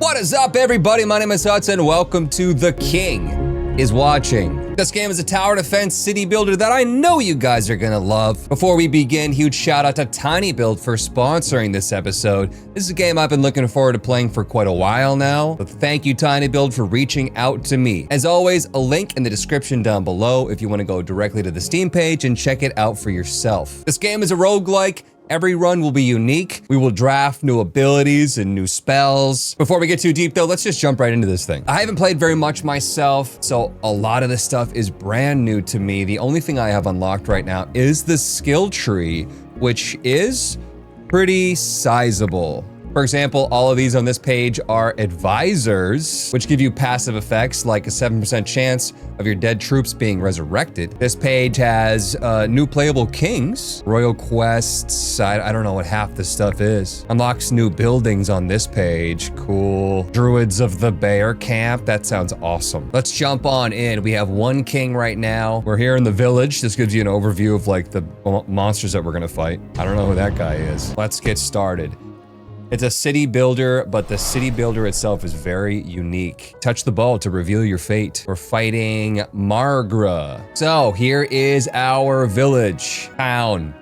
What is up, everybody? My name is Hudson. Welcome to The King is Watching. This game is a tower defense city builder that I know you guys are gonna love. Before we begin, huge shout out to TinyBuild for sponsoring this episode. This is a game I've been looking forward to playing for quite a while now. So thank you, TinyBuild, for reaching out to me. As always, a link in the description down below if you want to go directly to the Steam page and check it out for yourself. This game is a roguelike. Every run will be unique. We will draft new abilities and new spells. Before we get too deep though, let's just jump right into this thing. I haven't played very much myself, so a lot of this stuff is brand new to me. The only thing I have unlocked right now is the skill tree, which is pretty sizable. For example, all of these on this page are advisors, which give you passive effects like a 7% chance of your dead troops being resurrected. This page has new playable kings, royal quests, I don't know what half this stuff is. Unlocks new buildings on this page, cool. Druids of the Bear Camp, that sounds awesome. Let's jump on in. We have one king right now. We're here in the village. This gives you an overview of like the monsters that we're gonna fight. I don't know who that guy is. Let's get started. It's a city builder, but the city builder itself is very unique. Touch the ball to reveal your fate. We're fighting Margra. So here is our village, town,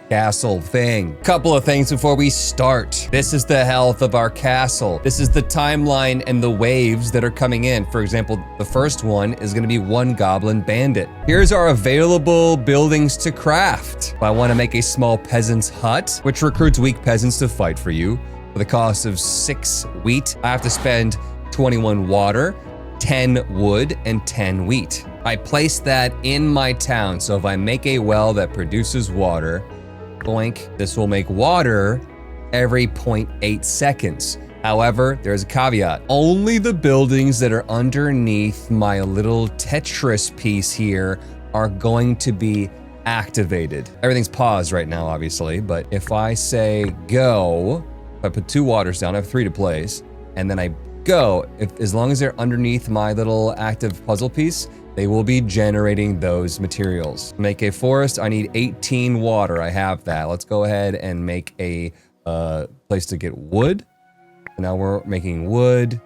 castle thing. Couple of things before we start. This is the health of our castle. This is the timeline and the waves that are coming in. For example, the first one is gonna be one goblin bandit. Here's our available buildings to craft. If I wanna make a small peasant's hut, which recruits weak peasants to fight for you, for the cost of 6 wheat, I have to spend 21 water, 10 wood, and 10 wheat. I place that in my town, so if I make a well that produces water, boink, this will make water every 0.8 seconds. However, there's a caveat. Only the buildings that are underneath my little Tetris piece here are going to be activated. Everything's paused right now, obviously, but if I say go, I put 2 waters down, I have 3 to place, and then I go, as long as they're underneath my little active puzzle piece, they will be generating those materials. Make a forest, I need 18 water, I have that. Let's go ahead and make a place to get wood. Now we're making wood.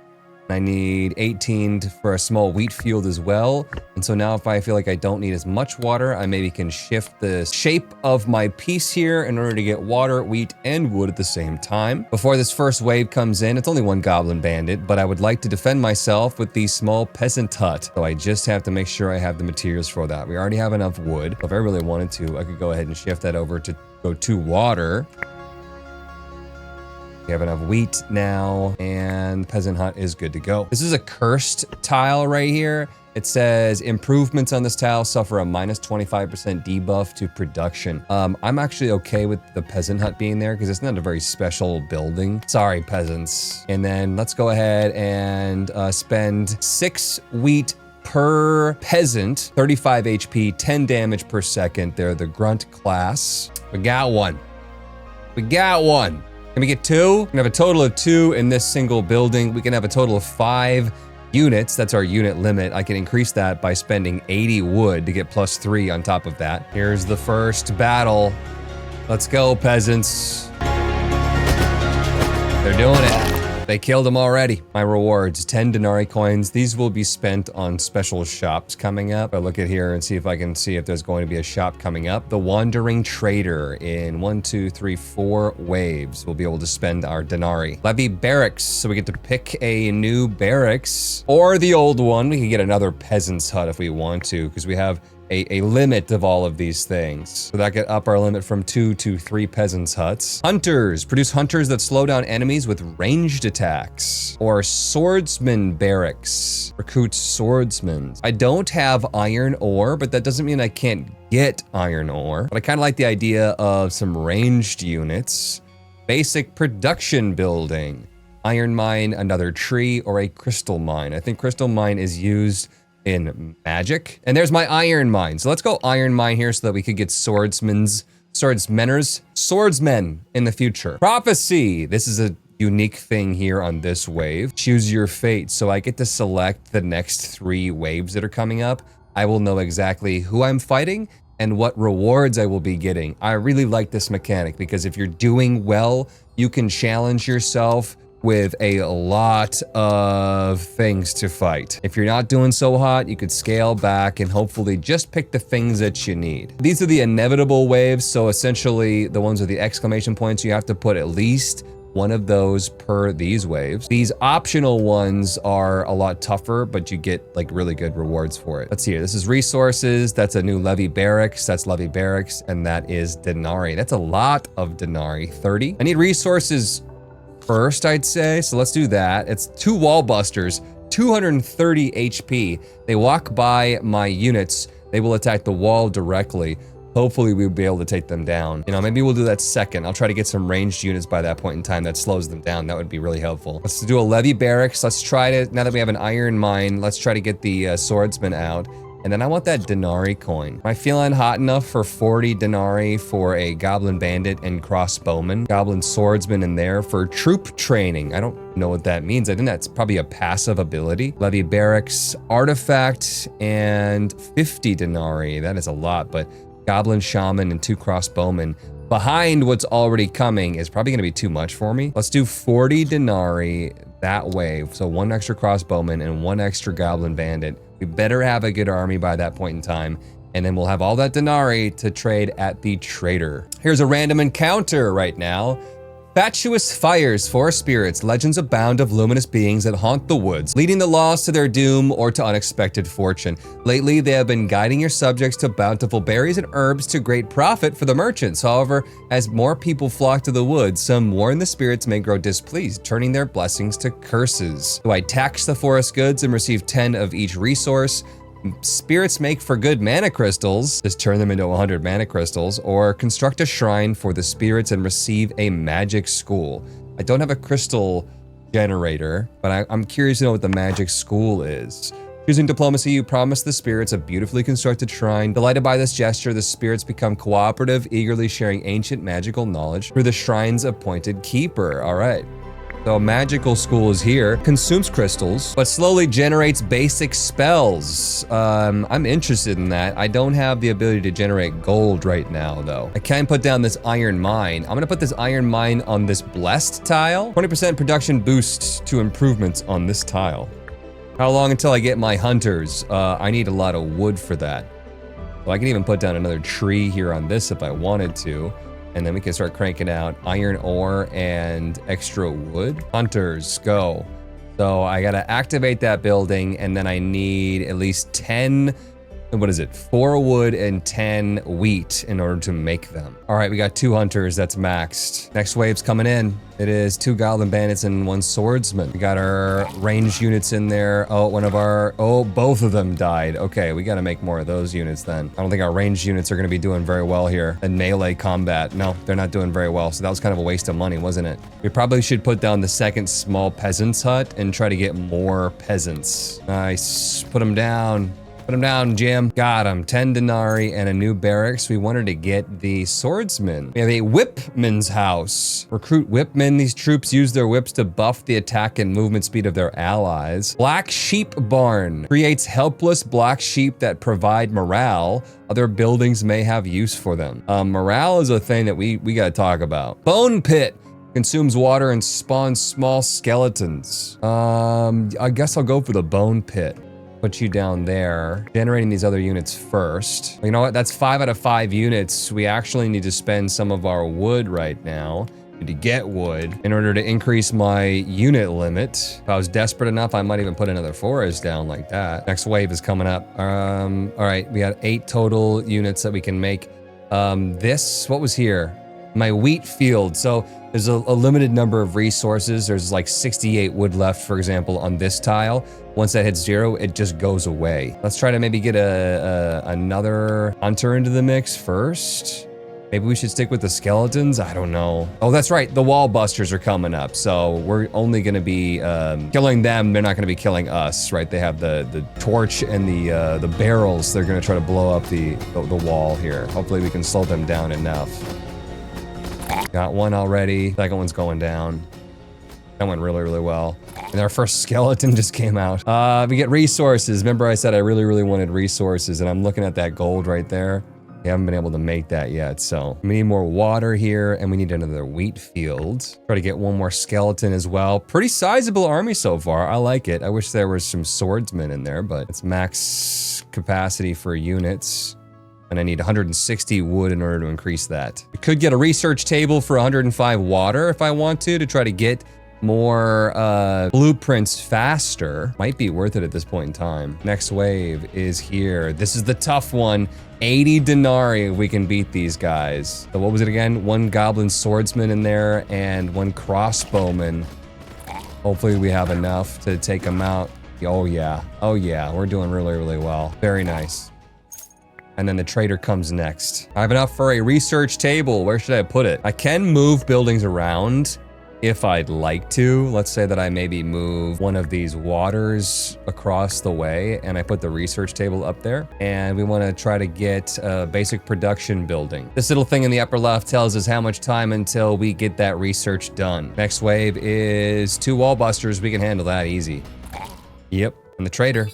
I need 18 for a small wheat field as well. And so now if I feel like I don't need as much water, I maybe can shift the shape of my piece here in order to get water, wheat, and wood at the same time. Before this first wave comes in, it's only one goblin bandit, but I would like to defend myself with the small peasant hut. So I just have to make sure I have the materials for that. We already have enough wood. If I really wanted to, I could go ahead and shift that over to go to water. We have enough wheat now, and peasant hut is good to go. This is a cursed tile right here. It says improvements on this tile suffer a minus 25% debuff to production. I'm actually okay with the peasant hut being there because it's not a very special building. Sorry, peasants. And then let's go ahead and spend 6 wheat per peasant, 35 HP, 10 damage per second. They're the grunt class. We got one. We got one. Can we get 2? We can have a total of 2 in this single building. We can have a total of 5 units. That's our unit limit. I can increase that by spending 80 wood to get +3 on top of that. Here's the first battle. Let's go, peasants. They're doing it. They killed him already. My rewards, 10 denarii coins. These will be spent on special shops coming up. I'll look at here and see if I can see if there's going to be a shop coming up. The Wandering Trader in 1, 2, 3, 4 waves. We'll be able to spend our denarii. Levy barracks. So we get to pick a new barracks or the old one. We can get another peasant's hut if we want to, because we have a limit of all of these things. So that could up our limit from 2 to 3 peasants' huts. Hunters. Produce hunters that slow down enemies with ranged attacks. Or swordsman barracks. Recruit swordsmen. I don't have iron ore, but that doesn't mean I can't get iron ore. But I kind of like the idea of some ranged units. Basic production building. Iron mine, another tree, or a crystal mine. I think crystal mine is used in magic. And there's my iron mine. So let's go iron mine here so that we could get swordsmen in the future. Prophecy. This is a unique thing here on this wave. Choose your fate. So I get to select the next 3 waves that are coming up. I will know exactly who I'm fighting and what rewards I will be getting. I really like this mechanic because if you're doing well, you can challenge yourself with a lot of things to fight. If you're not doing so hot, you could scale back and hopefully just pick the things that you need. These are the inevitable waves, so essentially the ones with the exclamation points, you have to put at least one of those per these waves. These optional ones are a lot tougher, but you get like really good rewards for it. Let's see here. This is resources. That's a new levy barracks. That's levy barracks. And that is denarii. That's a lot of denarii, 30. I need resources first, I'd say. So let's do that. It's 2 wall busters, 230 HP. They walk by my units. They will attack the wall directly. Hopefully we'll be able to take them down. You know, maybe we'll do that second. I'll try to get some ranged units by that point in time that slows them down. That would be really helpful. Let's do a levy barracks. Let's try to, now that we have an iron mine, let's try to get the swordsman out. And then I want that denarii coin. Am I feeling hot enough for 40 denarii for a goblin bandit and crossbowman? Goblin swordsman in there for troop training. I don't know what that means. I think that's probably a passive ability. Levy barracks, artifact, and 50 denarii. That is a lot, but goblin shaman and 2 crossbowmen behind what's already coming is probably gonna be too much for me. Let's do 40 denarii that wave. So 1 extra crossbowman and 1 extra goblin bandit. We better have a good army by that point in time. And then we'll have all that denarii to trade at the trader. Here's a random encounter right now. Fatuous fires, forest spirits, legends abound of luminous beings that haunt the woods, leading the lost to their doom or to unexpected fortune. Lately, they have been guiding your subjects to bountiful berries and herbs to great profit for the merchants. However, as more people flock to the woods, some warn the spirits may grow displeased, turning their blessings to curses. Do I tax the forest goods and receive 10 of each resource? Spirits make for good mana crystals, just turn them into 100 mana crystals, or construct a shrine for the spirits and receive a magic school. I don't have a crystal generator, but I'm curious to know what the magic school is. Choosing diplomacy, you promise the spirits a beautifully constructed shrine. Delighted by this gesture, the spirits become cooperative, eagerly sharing ancient magical knowledge through the shrine's appointed keeper. All right. So magical school is here, consumes crystals, but slowly generates basic spells. I'm interested in that. I don't have the ability to generate gold right now though. I can put down this iron mine. I'm gonna put this iron mine on this blessed tile. 20% production boost to improvements on this tile. How long until I get my hunters? I need a lot of wood for that. So I can even put down another tree here on this if I wanted to. And then we can start cranking out iron ore and extra wood. Hunters, go. So I gotta activate that building, and then I need at least 10, what is it? 4 wood and 10 wheat in order to make them. All right, we got 2 hunters, that's maxed. Next wave's coming in. It is 2 goblin bandits and 1 swordsman. We got our ranged units in there. Oh, both of them died. Okay, we gotta make more of those units then. I don't think our ranged units are gonna be doing very well here. And melee combat, no, they're not doing very well. So that was kind of a waste of money, wasn't it? We probably should put down the second small peasant's hut and try to get more peasants. Nice, put them down. Put him down, Jim. Got him. 10 denarii and a new barracks. We wanted to get the swordsman. We have a whipman's house. Recruit whipmen. These troops use their whips to buff the attack and movement speed of their allies. Black sheep barn. Creates helpless black sheep that provide morale. Other buildings may have use for them. Morale is a thing that we gotta talk about. Bone pit. Consumes water and spawns small skeletons. I guess I'll go for the bone pit. Put you down there, generating these other units first. You know what? That's 5 out of 5 units. We actually need to spend some of our wood right now to get wood in order to increase my unit limit. If I was desperate enough, I might even put another forest down like that. Next wave is coming up. All right, we got 8 total units that we can make. What was here? My wheat field. So there's a limited number of resources. There's like 68 wood left, for example, on this tile. Once that hits 0, it just goes away. Let's try to maybe get another hunter into the mix first. Maybe we should stick with the skeletons. I don't know. Oh, that's right. The wall busters are coming up. So we're only going to be killing them. They're not going to be killing us, right? They have the torch and the barrels. They're going to try to blow up the wall here. Hopefully we can slow them down enough. Got one already. Second one's going down. That went really, really well. And our first skeleton just came out. We get resources. Remember I said I really, really wanted resources, and I'm looking at that gold right there. We haven't been able to make that yet, so we need more water here, and we need another wheat field. Try to get one more skeleton as well. Pretty sizable army so far. I like it. I wish there was some swordsmen in there, but it's max capacity for units. And I need 160 wood in order to increase that. I could get a research table for 105 water if I want to try to get more blueprints faster. Might be worth it at this point in time. Next wave is here. This is the tough one. 80 denarii if we can beat these guys. So what was it again? One goblin swordsman in there and one crossbowman. Hopefully we have enough to take them out. Oh yeah. Oh yeah. We're doing really, really well. Very nice. And then the trader comes next. I have enough for a research table. Where should I put it? I can move buildings around if I'd like to. Let's say that I maybe move one of these waters across the way and I put the research table up there. And we want to try to get a basic production building. This little thing in the upper left tells us how much time until we get that research done. Next wave is 2 wall busters. We can handle that easy. Yep, and the trader.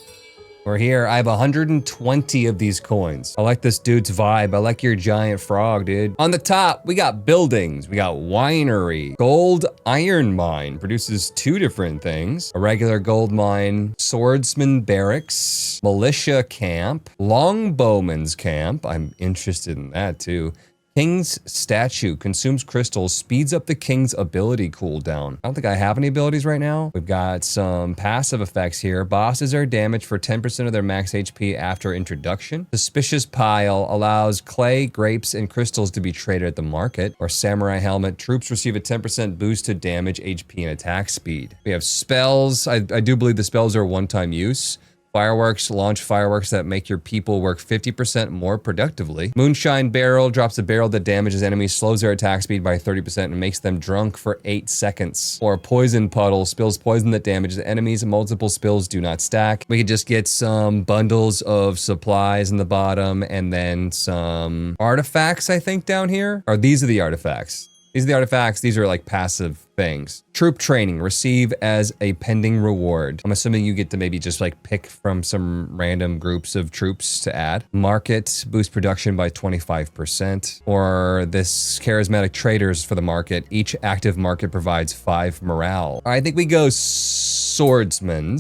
We're here. I have 120 of these coins. I like this dude's vibe. I like your giant frog, dude. On the top, we got buildings. We got winery. Gold iron mine produces 2 different things. A regular gold mine, swordsman barracks, militia camp, longbowman's camp. I'm interested in that too. King's statue consumes crystals, speeds up the king's ability cooldown. I don't think I have any abilities right now. We've got some passive effects here. Bosses are damaged for 10% of their max HP after introduction. Suspicious pile allows clay, grapes, and crystals to be traded at the market. Or samurai helmet. Troops receive a 10% boost to damage, HP, and attack speed. We have spells. I do believe the spells are one-time use. Fireworks, launch fireworks that make your people work 50% more productively. Moonshine barrel drops a barrel that damages enemies, slows their attack speed by 30% and makes them drunk for 8 seconds. Or poison puddle spills poison that damages enemies. Multiple spills do not stack. We could just get some bundles of supplies in the bottom and then some artifacts, I think, down here. Or these are the artifacts. These are the artifacts. These are like passive things. Troop training, receive as a pending reward. I'm assuming you get to maybe just like pick from some random groups of troops to add. Market, boost production by 25%. Or this charismatic traders for the market. Each active market provides 5 morale. I think we go swordsman.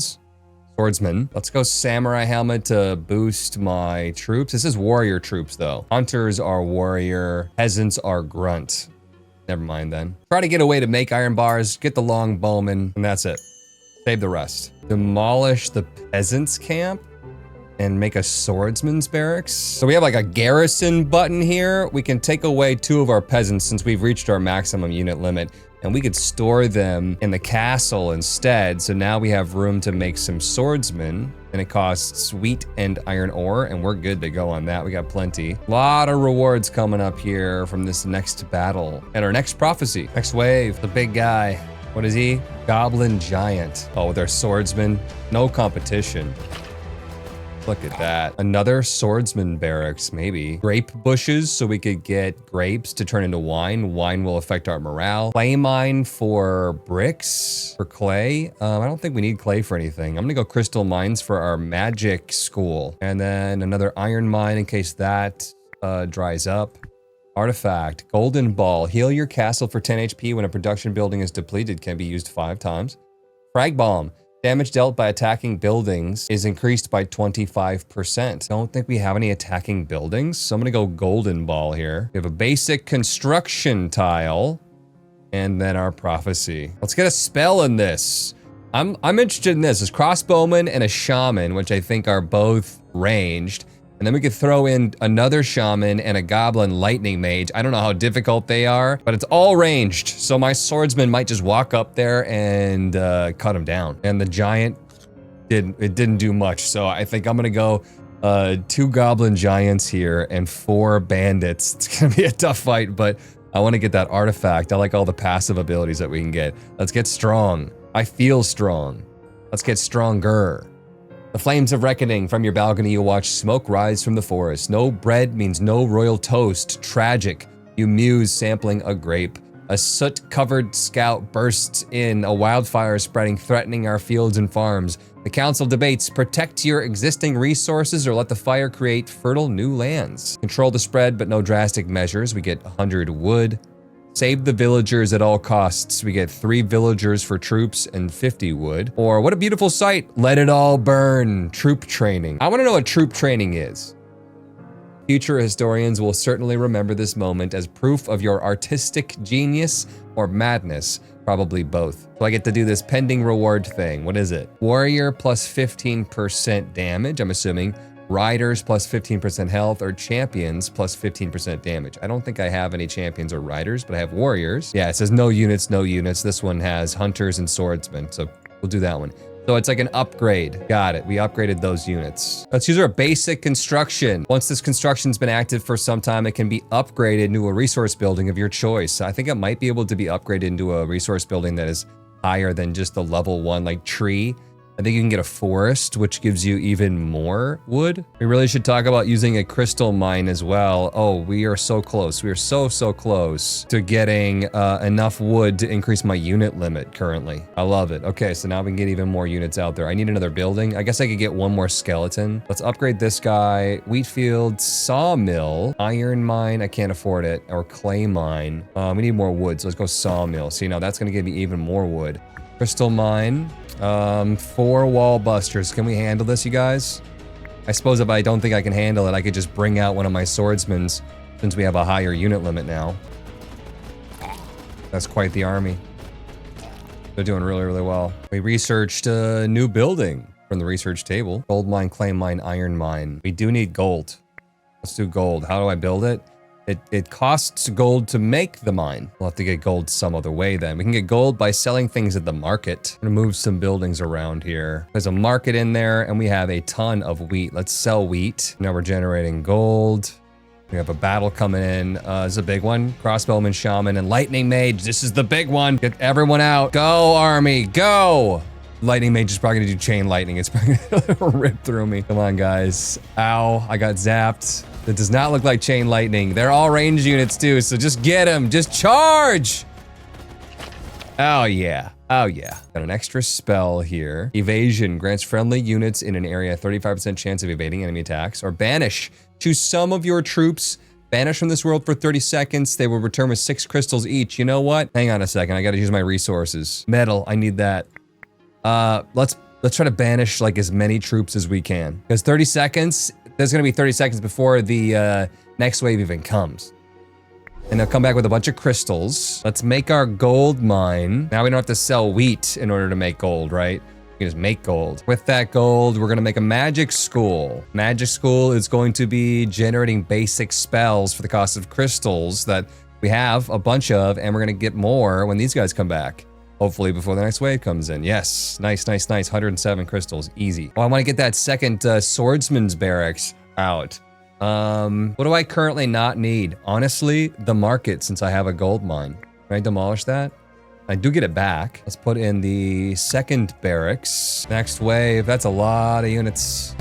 Let's go samurai helmet to boost my troops. This is warrior troops though. Hunters are warrior, peasants are grunt. Never mind then. Try to get a way to make iron bars, get the long bowman, and that's it. Save the rest. Demolish the peasants' camp and make a swordsman's barracks. So we have like a garrison button here. We can take away 2 of our peasants since we've reached our maximum unit limit. And we could store them in the castle instead. So now we have room to make some swordsmen. And it costs wheat and iron ore, and we're good to go on that. We got plenty. A lot of rewards coming up here from this next battle. And our next prophecy. Next wave, the big guy. What is he? Goblin giant. Oh, with our swordsman. No competition. Look at that. Another swordsman barracks, maybe. Grape bushes, so we could get grapes to turn into wine. Wine will affect our morale. Clay mine for bricks, for clay. I don't think we need clay for anything. I'm gonna go crystal mines for our magic school. And then another iron mine in case that dries up. Artifact, golden ball. Heal your castle for 10 HP when a production building is depleted. Can be used 5 times. Frag bomb. Damage dealt by attacking buildings is increased by 25%. Don't think we have any attacking buildings, so I'm gonna go golden ball here. We have a basic construction tile, and then our prophecy. Let's get a spell in this. I'm interested in this. It's crossbowman and a shaman, which I think are both ranged. And then we could throw in another shaman and a goblin lightning mage. I don't know how difficult they are, but it's all ranged. So my swordsman might just walk up there and cut him down. And the giant didn't do much. So I think I'm gonna go 2 goblin giants here and 4 bandits. It's gonna be a tough fight, but I wanna get that artifact. I like all the passive abilities that we can get. Let's get strong. I feel strong. Let's get stronger. The flames of reckoning. From your balcony, you watch smoke rise from the forest. No bread means no royal toast. Tragic. You muse sampling a grape. A soot-covered scout bursts in, a wildfire is spreading, threatening our fields and farms. The council debates, protect your existing resources or let the fire create fertile new lands. Control the spread, but no drastic measures. We get 100 wood. Save the villagers at all costs. We get 3 villagers for troops and 50 wood. Or what a beautiful sight. Let it all burn. Troop training. I want to know what troop training is. Future historians will certainly remember this moment as proof of your artistic genius or madness. Probably both. So I get to do this pending reward thing. What is it? Warrior plus 15% damage, I'm assuming. Riders plus 15% health, or champions plus 15% damage. I don't think I have any champions or riders, but I have warriors. Yeah, it says no units, no units. This one has hunters and swordsmen, so we'll do that one. So it's like an upgrade. Got it, we upgraded those units. Let's use our basic construction. Once this construction's been active for some time, it can be upgraded into a resource building of your choice. I think it might be able to be upgraded into a resource building that is higher than just the level 1, like tree. I think you can get a forest, which gives you even more wood. We really should talk about using a crystal mine as well. Oh, we are so close. We are so close to getting enough wood to increase my unit limit currently. I love it. Okay, so now we can get even more units out there. I need another building. I guess I could get one more skeleton. Let's upgrade this guy. Wheat field, sawmill, iron mine. I can't afford it. Or clay mine. We need more wood, so let's go sawmill. See, now that's gonna give me even more wood. Crystal mine. 4 wall busters. Can we handle this, you guys? I suppose if I don't think I can handle it, I could just bring out one of my swordsmen since we have a higher unit limit now. That's quite the army. They're doing really well. We researched a new building from the research table. Gold mine, clay mine, iron mine. We do need gold. Let's do gold. How do I build it? It costs gold to make the mine. We'll have to get gold some other way then. We can get gold by selling things at the market. I'm gonna move some buildings around here. There's a market in there and we have a ton of wheat. Let's sell wheat. Now we're generating gold. We have a battle coming in. This is a big one. Crossbowman, shaman, and lightning mage. This is the big one. Get everyone out. Go, army, go. Lightning mage is probably gonna do chain lightning. It's probably gonna rip through me. Come on, guys. Ow, I got zapped. That does not look like chain lightning. They're all range units too, so just get them. Just charge! Oh yeah. Oh yeah. Got an extra spell here. Evasion grants friendly units in an area 35% chance of evading enemy attacks. Or banish. Choose some of your troops. Banish from this world for 30 seconds. They will return with 6 crystals each. You know what? Hang on a second. I gotta use my resources. Metal. I need that. Let's try to banish like as many troops as we can. Because 30 seconds... There's gonna be 30 seconds before the next wave even comes. And they'll come back with a bunch of crystals. Let's make our gold mine. Now we don't have to sell wheat in order to make gold, right? We can just make gold. With that gold, we're gonna make a magic school. Magic school is going to be generating basic spells for the cost of crystals that we have a bunch of, and we're gonna get more when these guys come back. Hopefully before the next wave comes in. Yes, nice. 107 crystals, easy. Oh, I wanna get that second swordsman's barracks out. What do I currently not need? Honestly, the market, since I have a gold mine. Can I demolish that? I do get it back. Let's put in the second barracks. Next wave, that's a lot of units.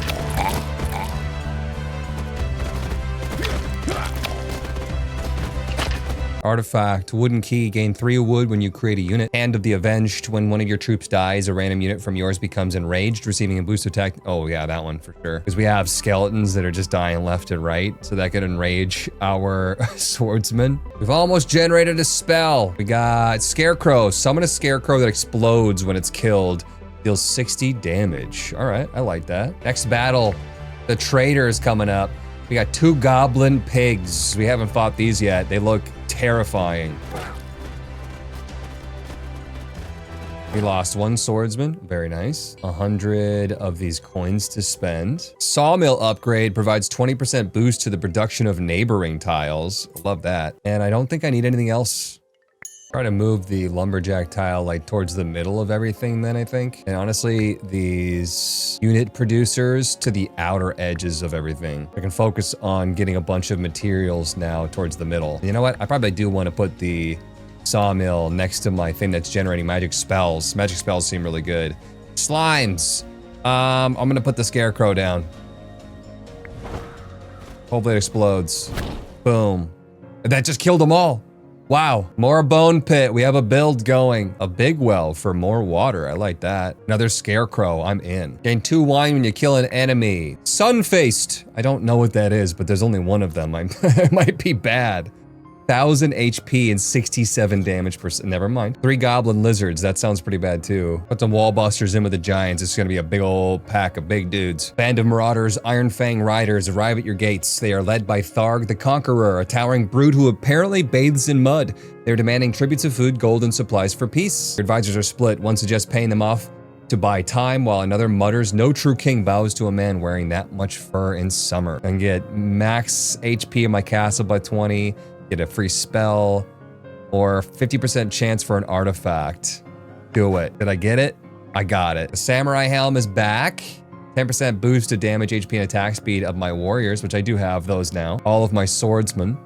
Artifact, wooden key, gain 3 wood when you create a unit. Hand of the Avenged, when one of your troops dies, a random unit from yours becomes enraged, receiving a boost attack. Oh yeah, that one for sure. Because we have skeletons that are just dying left and right, so that could enrage our swordsmen. We've almost generated a spell. We got Scarecrow. Summon a Scarecrow that explodes when it's killed. Deals 60 damage. All right, I like that. Next battle, the Trader is coming up. We got 2 goblin pigs. We haven't fought these yet. They look terrifying. We lost 1 swordsman. Very nice. 100 of these coins to spend. Sawmill upgrade provides 20% boost to the production of neighboring tiles. Love that. And I don't think I need anything else. Try to move the lumberjack tile like towards the middle of everything then, I think. And honestly, these unit producers to the outer edges of everything. I can focus on getting a bunch of materials now towards the middle. You know what? I probably do want to put the sawmill next to my thing that's generating magic spells. Magic spells seem really good. Slimes. I'm gonna put the Scarecrow down. Hopefully it explodes. Boom. That just killed them all. Wow, more bone pit. We have a build going. A big well for more water. I like that. Another scarecrow. I'm in. Gain 2 wine when you kill an enemy. Sun-faced. I don't know what that is, but there's only one of them. It might be bad. 1000 HP and 67 damage per. Never mind. 3 goblin lizards. That sounds pretty bad too. Put some wall busters in with the giants. It's gonna be a big old pack of big dudes. Band of marauders, Iron Fang riders arrive at your gates. They are led by Tharg the Conqueror, a towering brute who apparently bathes in mud. They're demanding tributes of food, gold, and supplies for peace. Your advisors are split. One suggests paying them off to buy time, while another mutters, no true king bows to a man wearing that much fur in summer. I can get max HP in my castle by 20. Get a free spell, or 50% chance for an artifact. Do it. Did I get it? I got it. The samurai helm is back. 10% boost to damage, HP, and attack speed of my warriors, which I do have those now. All of my swordsmen.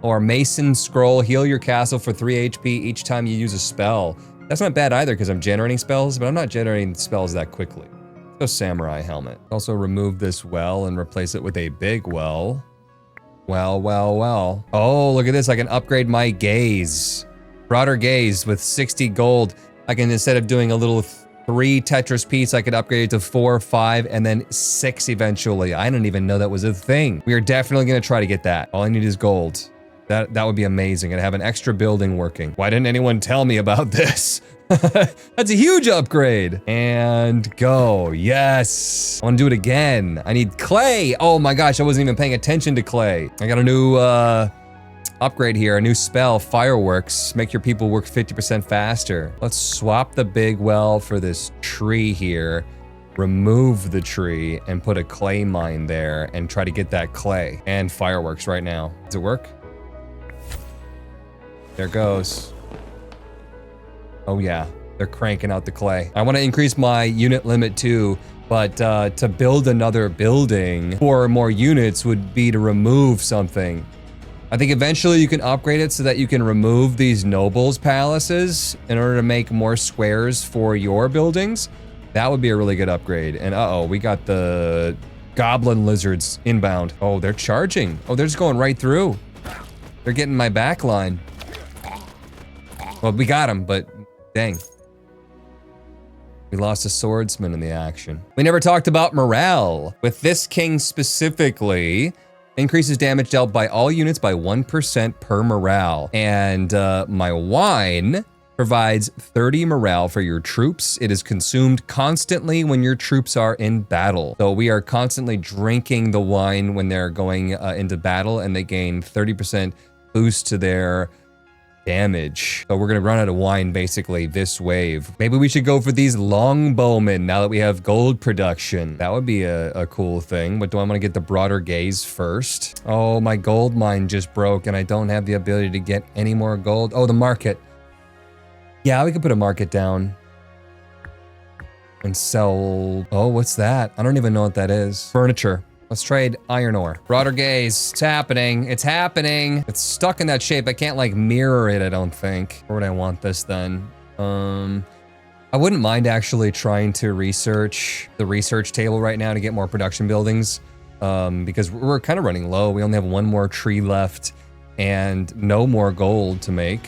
Or mason scroll, heal your castle for 3 HP each time you use a spell. That's not bad either because I'm generating spells, but I'm not generating spells that quickly. Let's go samurai helmet. Also remove this well and replace it with a big well. Well. Oh, look at this. I can upgrade my gaze. Broader gaze with 60 gold. I can, instead of doing a little 3 Tetris piece, I could upgrade it to 4, 5, and then 6 eventually. I didn't even know that was a thing. We are definitely going to try to get that. All I need is gold. That would be amazing. And have an extra building working. Why didn't anyone tell me about this? That's a huge upgrade. And go. Yes. I want to do it again. I need clay. Oh my gosh, I wasn't even paying attention to clay. I got a new upgrade here, a new spell, fireworks. Make your people work 50% faster. Let's swap the big well for this tree here. Remove the tree and put a clay mine there and try to get that clay and fireworks right now. Does it work? There it goes. Oh yeah, they're cranking out the clay. I want to increase my unit limit too, but to build another building for more units would be to remove something. I think eventually you can upgrade it so that you can remove these nobles' palaces in order to make more squares for your buildings. That would be a really good upgrade. And uh-oh, we got the goblin lizards inbound. Oh, they're charging. Oh, they're just going right through. They're getting my back line. Well, we got them, but dang. We lost a swordsman in the action. We never talked about morale. With this king specifically, increases damage dealt by all units by 1% per morale. And my wine provides 30 morale for your troops. It is consumed constantly when your troops are in battle. So we are constantly drinking the wine when they're going into battle, and they gain 30% boost to their damage. So we're gonna run out of wine basically this wave. Maybe we should go for these longbowmen now that we have gold production. That would be a cool thing, but do I want to get the broader gaze first? Oh, my gold mine just broke and I don't have the ability to get any more gold. Oh, the market. Yeah, we could put a market down and sell. Oh, what's that? I don't even know what that is. Furniture. Let's trade iron ore. Broader gaze. It's happening. It's happening. It's stuck in that shape. I can't like mirror it, I don't think. Where would I want this then? I wouldn't mind actually trying to research the research table right now to get more production buildings. Because we're kind of running low. We only have 1 more tree left and no more gold to make.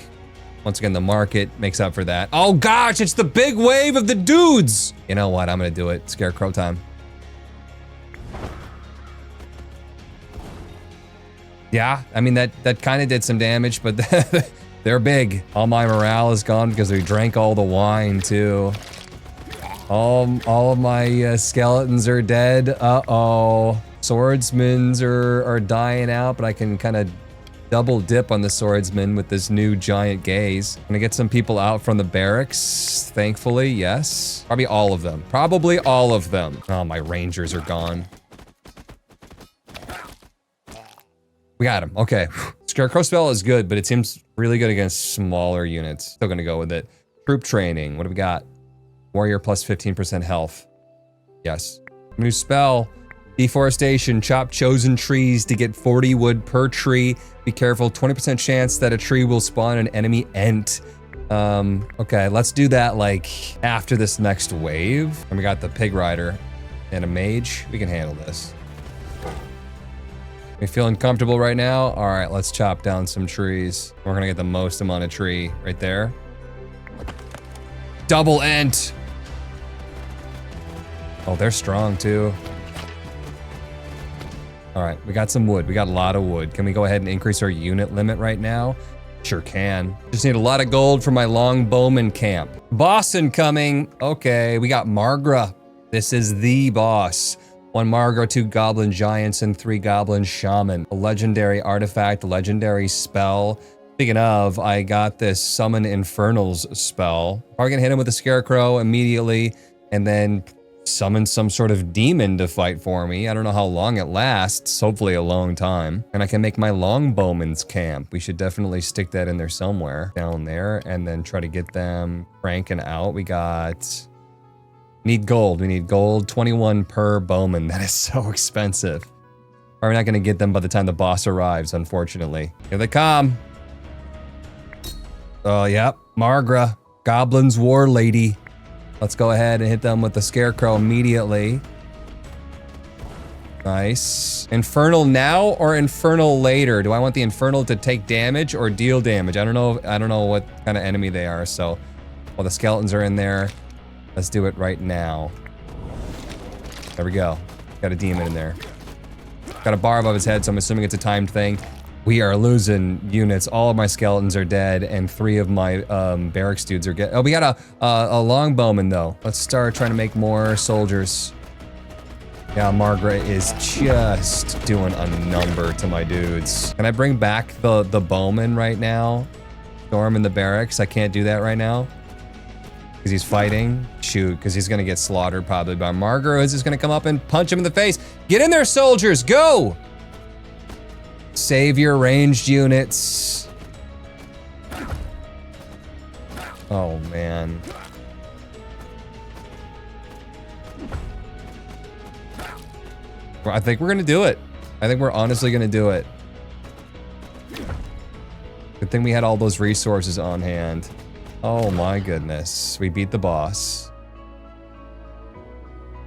Once again, the market makes up for that. Oh gosh, it's the big wave of the dudes. You know what? I'm gonna do it. Scarecrow time. Yeah, I mean, that kind of did some damage, but they're big. All my morale is gone because we drank all the wine too. All of my skeletons are dead. Uh-oh. Swordsmen are dying out, but I can kind of double dip on the swordsman with this new giant gaze. I'm gonna get some people out from the barracks, thankfully, yes. Probably all of them. Probably all of them. Oh, my rangers are gone. We got him. Okay. Scarecrow spell is good, but it seems really good against smaller units. Still gonna go with it. Troop training. What do we got? Warrior plus 15% health. Yes. New spell. Deforestation. Chop chosen trees to get 40 wood per tree. Be careful. 20% chance that a tree will spawn an enemy ent. Okay, let's do that like after this next wave. And we got the pig rider and a mage. We can handle this. We feeling comfortable right now? All right, let's chop down some trees. We're gonna get the most amount of tree right there. Double ent. Oh, they're strong too. All right, we got some wood. We got a lot of wood. Can we go ahead and increase our unit limit right now? Sure can. Just need a lot of gold for my longbowman camp. Boss incoming. Okay, we got Margra. This is the boss. 1 Margra, 2 goblin giants, and 3 goblin shaman. A legendary artifact, a legendary spell. Speaking of, I got this summon infernals spell. Probably gonna hit him with a scarecrow immediately, and then summon some sort of demon to fight for me. I don't know how long it lasts, hopefully a long time. And I can make my longbowman's camp. We should definitely stick that in there somewhere, down there, and then try to get them cranking out. We need gold. We need gold, 21 per bowman. That is so expensive. We're not gonna get them by the time the boss arrives, unfortunately. Here they come. Oh, yep, Margra, Goblin's War Lady. Let's go ahead and hit them with the scarecrow immediately. Nice. Infernal now or infernal later? Do I want the infernal to take damage or deal damage? I don't know what kind of enemy they are, so while the skeletons are in there, let's do it right now. There we go. Got a demon in there. Got a bar above his head, so I'm assuming it's a timed thing. We are losing units. All of my skeletons are dead, and 3 of my barracks dudes are oh, we got a longbowman, though. Let's start trying to make more soldiers. Yeah, Margaret is just doing a number to my dudes. Can I bring back the bowman right now? Storm in the barracks. I can't do that right now. Because he's fighting. Shoot, because he's going to get slaughtered probably by Margaret. Is just going to come up and punch him in the face. Get in there, soldiers. Go! Save your ranged units. Oh, man. I think we're going to do it. I think we're honestly going to do it. Good thing we had all those resources on hand. Oh my goodness. We beat the boss.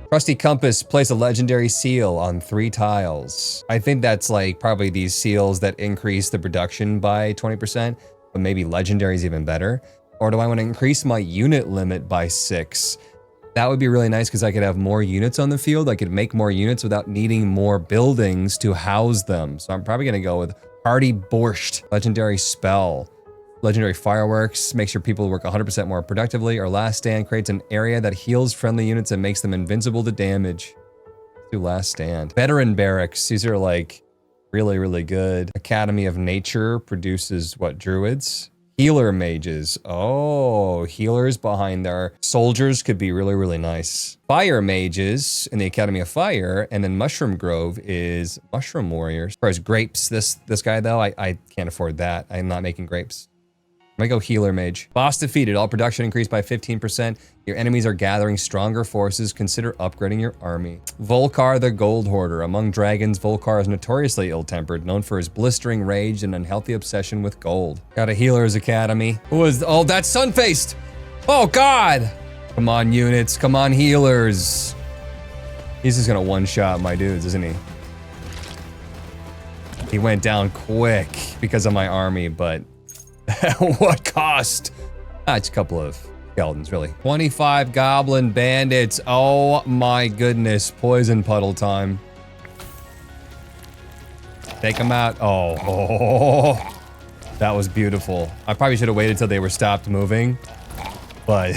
Trusty Compass, place a legendary seal on 3 tiles. I think that's like probably these seals that increase the production by 20%, but maybe legendary is even better. Or do I want to increase my unit limit by 6? That would be really nice because I could have more units on the field. I could make more units without needing more buildings to house them. So I'm probably going to go with Hearty Borscht, legendary spell. Legendary fireworks makes your people work 100% more productively. Or last stand creates an area that heals friendly units and makes them invincible to damage. Let's do last stand. Veteran barracks. These are like really, really good. Academy of Nature produces what? Druids? Healer mages. Oh, healers behind their soldiers could be really, really nice. Fire mages in the Academy of Fire, and then Mushroom Grove is mushroom warriors. As far as grapes, this guy though, I can't afford that. I'm not making grapes. I'm gonna go healer mage. Boss defeated. All production increased by 15%. Your enemies are gathering stronger forces. Consider upgrading your army. Volkar the Gold Hoarder. Among dragons, Volkar is notoriously ill-tempered, known for his blistering rage and unhealthy obsession with gold. Got a healer's academy. Oh, that's sun-faced! Oh, God! Come on, units. Come on, healers. He's just gonna one-shot my dudes, isn't he? He went down quick because of my army, but what cost? It's a couple of skeletons, really. 25 goblin bandits. Oh my goodness. Poison puddle time. Take them out. Oh, that was beautiful. I probably should have waited till they were stopped moving, but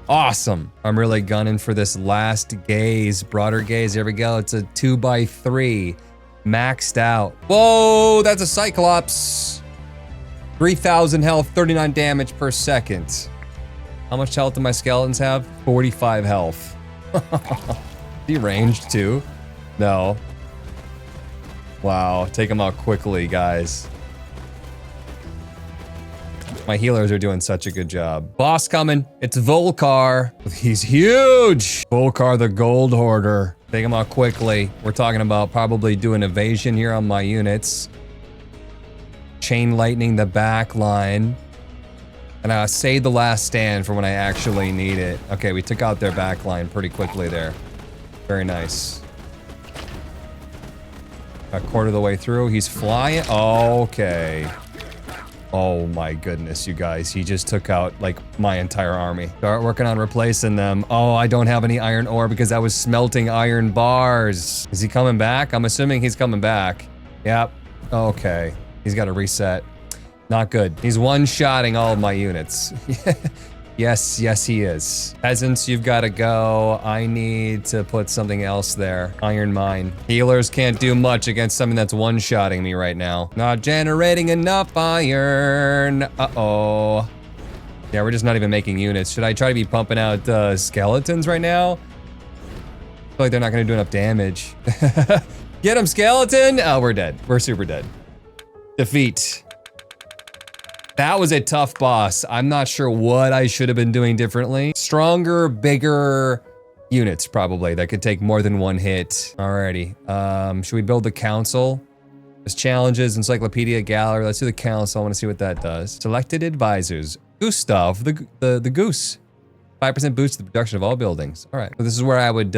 awesome. I'm really gunning for this last gaze, broader gaze. Here we go. It's a 2x3, maxed out. Whoa, that's a Cyclops. 3,000 health, 39 damage per second. How much health do my skeletons have? 45 health. He ranged too? No. Wow, take them out quickly, guys. My healers are doing such a good job. Boss coming. It's Volkar. He's huge. Volkar the Gold Hoarder. Take him out quickly. We're talking about probably doing evasion here on my units. Chain lightning the back line. And I'll save the last stand for when I actually need it. Okay, we took out their back line pretty quickly there. Very nice. A quarter of the way through. He's flying. Okay. Oh my goodness, you guys. He just took out like my entire army. Start working on replacing them. Oh, I don't have any iron ore because I was smelting iron bars. Is he coming back? I'm assuming he's coming back. Yep. Okay. He's got to reset. Not good. He's one-shotting all of my units. Yes, he is. Peasants, you've got to go. I need to put something else there. Iron mine. Healers can't do much against something that's one-shotting me right now. Not generating enough iron. Uh-oh. Yeah, we're just not even making units. Should I try to be pumping out skeletons right now? I feel like they're not going to do enough damage. Get him, skeleton! Oh, we're dead. We're super dead. Defeat. That was a tough boss. I'm not sure what I should have been doing differently. Stronger, bigger units, probably, that could take more than one hit. Alrighty. Should we build the council? There's challenges, encyclopedia, gallery. Let's do the council. I want to see what that does. Selected advisors. Gustav, the goose. 5% boost to the production of all buildings. All right. So this is where I would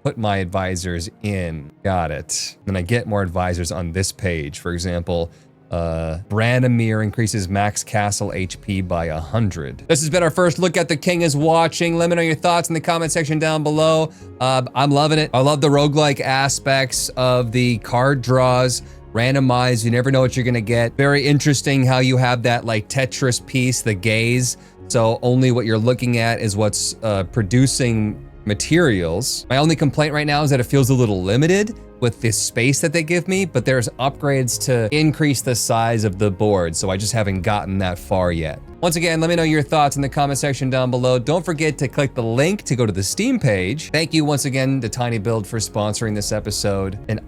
put my advisors in. Got it. Then I get more advisors on this page. For example, Branimir increases max castle HP by 100. This has been our first look at The King is Watching. Let me know your thoughts in the comment section down below. I'm loving it. I love the roguelike aspects of the card draws. Randomized, you never know what you're gonna get. Very interesting how you have that like Tetris piece, the gaze. So only what you're looking at is what's producing materials. My only complaint right now is that it feels a little limited with the space that they give me, but there's upgrades to increase the size of the board, so I just haven't gotten that far yet. Once again, let me know your thoughts in the comment section down below. Don't forget to click the link to go to the Steam page. Thank you once again to Tiny Build for sponsoring this episode, and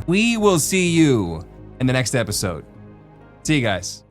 we will see you in the next episode. See you guys.